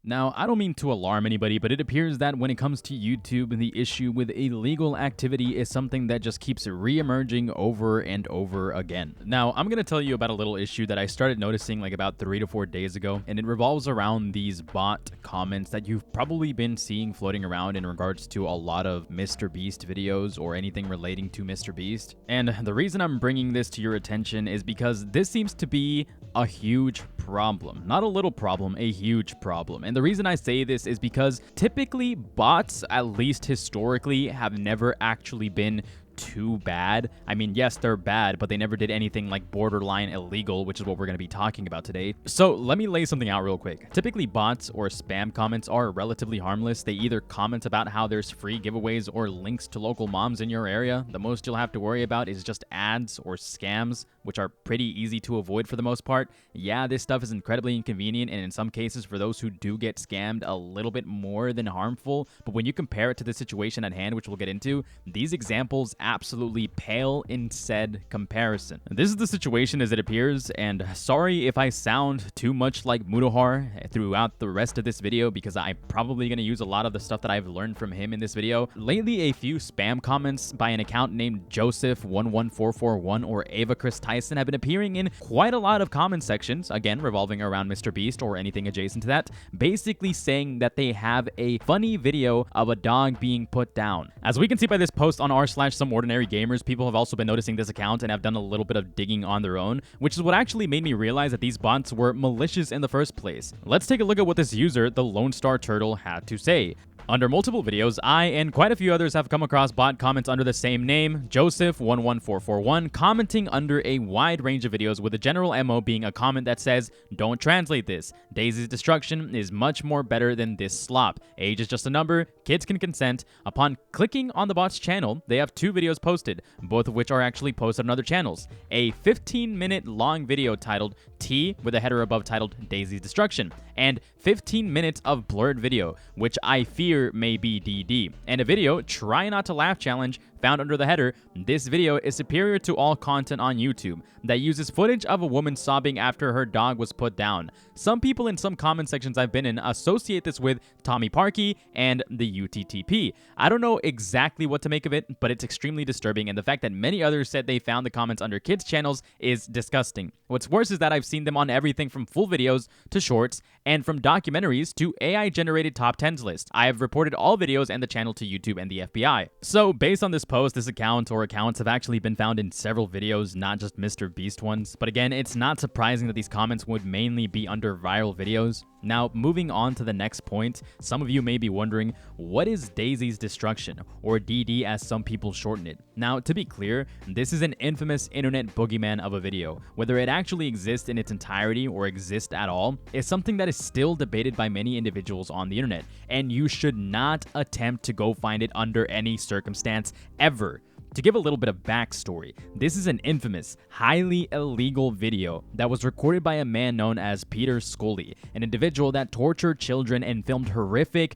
Now, I don't mean to alarm anybody, but it appears that when it comes to YouTube, the issue with illegal activity is something that just keeps re-emerging over and over again. Now, I'm going to tell you about a little issue that I started noticing like about 3 to 4 days ago, and it revolves around these bot comments that you've probably been seeing floating around in regards to a lot of Mr. Beast videos or anything relating to Mr. Beast. And the reason I'm bringing this to your attention is because this seems to be a huge problem. Not a little problem, a huge problem. And the reason I say this is because typically bots, at least historically, have never actually been too bad. I mean, yes, they're bad, but they never did anything like borderline illegal, which is what we're going to be talking about today. So let me lay something out real quick. Typically, bots or spam comments are relatively harmless. They either comment about how there's free giveaways or links to local moms in your area. The most you'll have to worry about is just ads or scams, which are pretty easy to avoid for the most part. Yeah, this stuff is incredibly inconvenient, and in some cases, for those who do get scammed, a little bit more than harmful. But when you compare it to the situation at hand, which we'll get into, these examples absolutely pale in said comparison. This is the situation as it appears, and sorry if I sound too much like Mutahar throughout the rest of this video, because I'm probably going to use a lot of the stuff that I've learned from him in this video. Lately, a few spam comments by an account named Joseph11441 or Ava Chris Tyson have been appearing in quite a lot of comment sections, again revolving around Mr. Beast or anything adjacent to that, basically saying that they have a funny video of a dog being put down. As we can see by this post on r/SomeOrdinaryGamers, people have also been noticing this account and have done a little bit of digging on their own, which is what actually made me realize that these bots were malicious in the first place. Let's take a look at what this user, the Lone Star Turtle, had to say. Under multiple videos, I and quite a few others have come across bot comments under the same name, Joseph11441, commenting under a wide range of videos with the general MO being a comment that says, "Don't translate this. Daisy's destruction is much more better than this slop. Age is just a number. Kids can consent." Upon clicking on the bot's channel, they have 2 videos posted, both of which are actually posted on other channels. A 15-minute long video titled T with a header above titled Daisy's Destruction, and 15 minutes of blurred video, which I fear may be DD, and a video, Try Not to Laugh Challenge, found under the header, "This video is superior to all content on YouTube," that uses footage of a woman sobbing after her dog was put down. Some people in some comment sections I've been in associate this with Tommy Parkey and the UTTP. I don't know exactly what to make of it, but it's extremely disturbing, and the fact that many others said they found the comments under kids' channels is disgusting. What's worse is that I've seen them on everything from full videos to shorts, and from documentaries to AI-generated top 10s list. I have reported all videos and the channel to YouTube and the FBI. So based on this post, this account or accounts have actually been found in several videos, not just Mr. Beast ones. But again, it's not surprising that these comments would mainly be under viral videos. Now, moving on to the next point, some of you may be wondering, what is Daisy's Destruction, or DD as some people shorten it? Now, to be clear, this is an infamous internet boogeyman of a video. Whether it actually exists in its entirety or exists at all is something that is still debated by many individuals on the internet, and you should not attempt to go find it under any circumstance ever. To give a little bit of backstory, this is an infamous, highly illegal video that was recorded by a man known as Peter Scully, an individual that tortured children and filmed horrific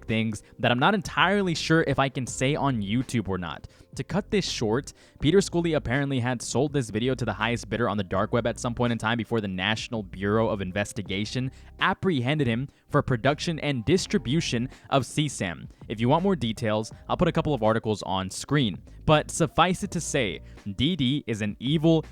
things that I'm not entirely sure if I can say on YouTube or not. To cut this short, Peter Scully apparently had sold this video to the highest bidder on the dark web at some point in time before the National Bureau of Investigation apprehended him for production and distribution of CSAM. If you want more details, I'll put a couple of articles on screen. But suffice it to say, DD is an evil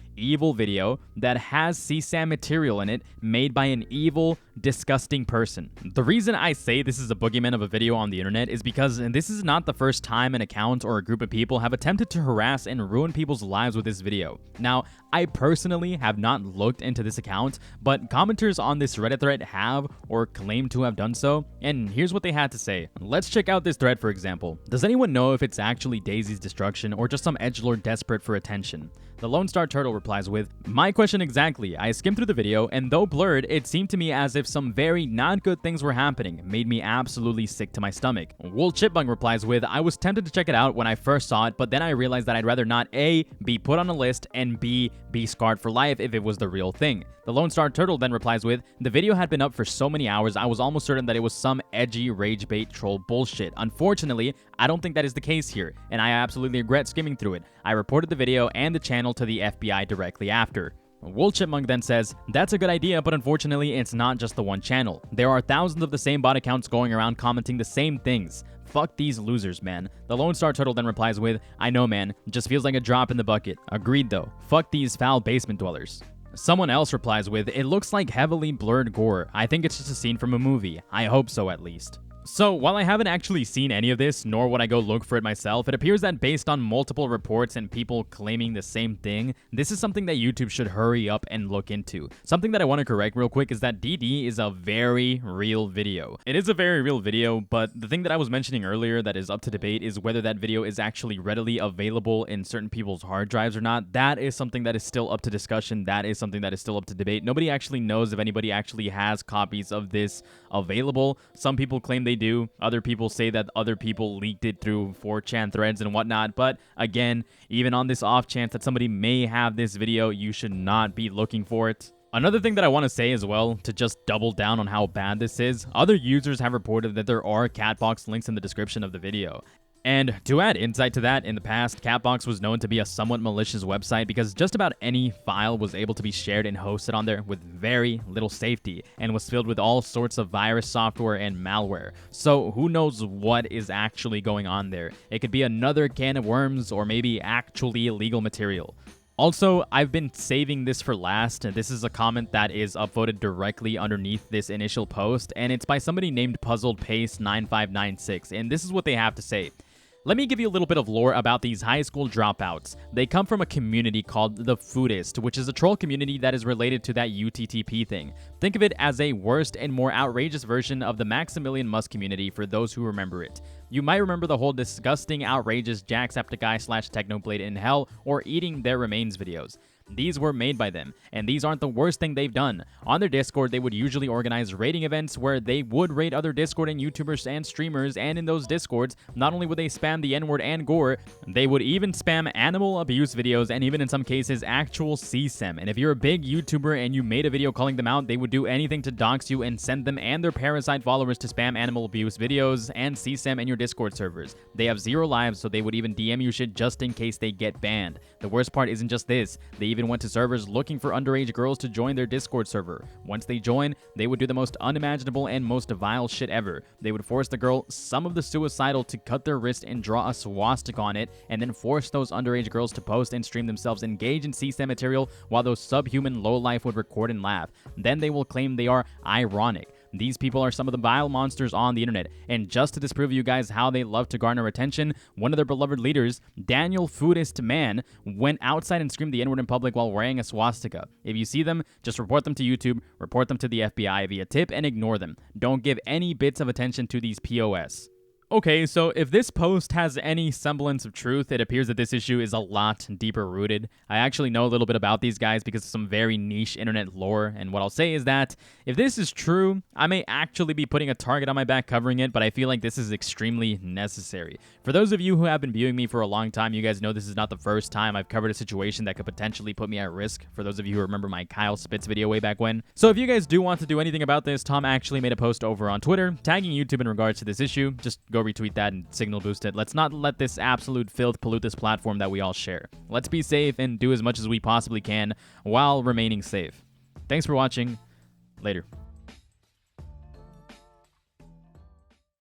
video that has CSAM material in it made by an evil, disgusting person. The reason I say this is a boogeyman of a video on the internet is because this is not the first time an account or a group of people have attempted to harass and ruin people's lives with this video. Now, I personally have not looked into this account, but commenters on this Reddit thread have or claim to have done so, and here's what they had to say. Let's check out this thread, for example. Does anyone know if it's actually Daisy's Destruction or just some edgelord desperate for attention? The Lone Star Turtle replies with, "My question exactly. I skimmed through the video, and though blurred, it seemed to me as if some very not good things were happening. Made me absolutely sick to my stomach." Wool Chipmunk replies with, "I was tempted to check it out when I first saw it, but then I realized that I'd rather not A, be put on a list, and B, be scarred for life if it was the real thing." The Lone Star Turtle then replies with, "The video had been up for so many hours, I was almost certain that it was some edgy rage bait troll bullshit. Unfortunately, I don't think that is the case here, and I absolutely regret skimming through it. I reported the video and the channel to the FBI directly after." Wool Chipmunk then says, "That's a good idea, but unfortunately it's not just the one channel. There are thousands of the same bot accounts going around commenting the same things. Fuck these losers, man." The Lone Star Turtle then replies with, "I know, man, just feels like a drop in the bucket. Agreed though. Fuck these foul basement dwellers." Someone else replies with, "It looks like heavily blurred gore. I think it's just a scene from a movie. I hope so, at least." So, while I haven't actually seen any of this, nor would I go look for it myself, it appears that based on multiple reports and people claiming the same thing, this is something that YouTube should hurry up and look into. Something that I want to correct real quick is that DD is a very real video. It is a very real video, but the thing that I was mentioning earlier that is up to debate is whether that video is actually readily available in certain people's hard drives or not. That is something that is still up to discussion. That is something that is still up to debate. Nobody actually knows if anybody actually has copies of this available. Some people claim they do. Other people say that other people leaked it through 4chan threads and whatnot. But again, even on this off chance that somebody may have this video, you should not be looking for it. Another thing that I want to say as well, to just double down on how bad this is, other users have reported that there are Catbox links in the description of the video. And to add insight to that, in the past, Catbox was known to be a somewhat malicious website because just about any file was able to be shared and hosted on there with very little safety and was filled with all sorts of virus software and malware. So who knows what is actually going on there? It could be another can of worms or maybe actually illegal material. Also, I've been saving this for last, and this is a comment that is upvoted directly underneath this initial post, and it's by somebody named Puzzled Pace 9596, and this is what they have to say. Let me give you a little bit of lore about these high school dropouts. They come from a community called the Foodist, which is a troll community that is related to that UTTP thing. Think of it as a worse and more outrageous version of the Maximilian Musk community for those who remember it. You might remember the whole disgusting, outrageous Jacksepticeye/Technoblade in hell or eating their remains videos. These were made by them, and these aren't the worst thing they've done. On their Discord, they would usually organize rating events where they would rate other Discord and YouTubers and streamers, and in those Discords, not only would they spam the N-word and gore, they would even spam animal abuse videos and even in some cases actual CSEM. And if you're a big YouTuber and you made a video calling them out, they would do anything to dox you and send them and their parasite followers to spam animal abuse videos and CSEM in your Discord servers. They have 0 lives, so they would even DM you shit just in case they get banned. The worst part isn't just this. They even went to servers looking for underage girls to join their Discord server. Once they join, they would do the most unimaginable and most vile shit ever. They would force the girl, some of the suicidal, to cut their wrist and draw a swastika on it, and then force those underage girls to post and stream themselves engage in CSAM material while those subhuman lowlife would record and laugh. Then they will claim they are ironic. These people are some of the vile monsters on the internet, and just to disprove you guys how they love to garner attention, one of their beloved leaders, Daniel Foodist Man, went outside and screamed the N-word in public while wearing a swastika. If you see them, just report them to YouTube, report them to the FBI via tip, and ignore them. Don't give any bits of attention to these POS. Okay, so if this post has any semblance of truth, it appears that this issue is a lot deeper rooted. I actually know a little bit about these guys because of some very niche internet lore, and what I'll say is that if this is true, I may actually be putting a target on my back covering it, but I feel like this is extremely necessary. For those of you who have been viewing me for a long time, you guys know this is not the first time I've covered a situation that could potentially put me at risk, for those of you who remember my Kyle Spitz video way back when. So if you guys do want to do anything about this, Tom actually made a post over on Twitter tagging YouTube in regards to this issue. Just go retweet that and signal boost it. Let's not let this absolute filth pollute this platform that we all share. Let's be safe and do as much as we possibly can while remaining safe. Thanks for watching. Later.